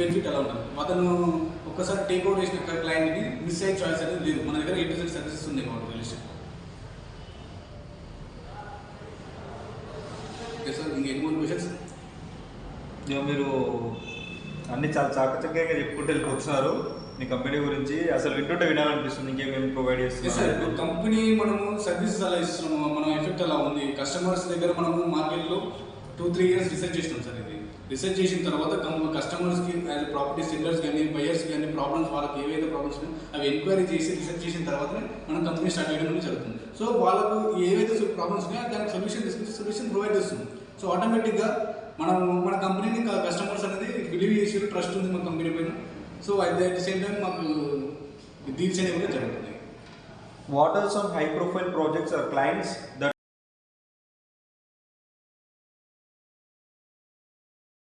Benefit ఎలా ఉంటుంది. అతను ఒక్కసారి టేక్ అవుట్ చేసిన క్లయింట్ని మిస్ అయ్యే చాయిస్ అనేది లేదు. మన దగ్గర 8 సర్వీసెస్ ఉంది కాబట్టి రిలేషన్. ఓకే సార్, ఇంక ఎన్ని క్వశ్చన్స్? మీరు అన్ని చాలా చాకచక్యంగా చెప్పుకుంటూ వెళ్ళిపోతున్నారు మీ కంపెనీ గురించి. అసలు వింటుంటే వినాలనిపిస్తుంది. ఇంకేమేమి ప్రొవైడ్ చేస్తున్నారు సార్? ఇప్పుడు కంపెనీ మనము సర్వీసెస్ అలా ఇస్తున్నాము, మనం ఎఫెక్ట్ అలా ఉంది. కస్టమర్స్ దగ్గర మనము మార్కెట్లో 2-3 ఇయర్స్ రీసెర్చ్ చేసినాం సార్. ఇది రీసెర్చ్ చేసిన తర్వాత కస్టమర్స్కి యాజ్ ప్రాపర్టీ సెల్లర్స్ కానీ బయర్స్ కానీ ప్రాబ్లమ్స్, వాళ్ళకి ఏవైతే ప్రాబ్లమ్స్ ఉన్నాయో అవి ఎంక్వైరీ చేసి రీసెర్చ్ చేసిన తర్వాతనే మనం కంపెనీ స్టార్ట్ చేయడం జరుగుతుంది. సో వాళ్ళకు ఏవైతే ప్రాబ్లమ్స్ ఉన్నాయో దానికి సొల్యూషన్ తీసుకుంటే సొల్యూషన్ ప్రొవైడ్ చేస్తుంది. సో ఆటోమేటిక్గా మన కంపెనీని కస్టమర్స్ అనేది బిలీవ్ చేసి ట్రస్ట్ ఉంది మన కంపెనీ పైన. So at the same time మాకు డీల్స్ అనేవి కూడా జరుగుతున్నాయి. What are some high profile projects or clients that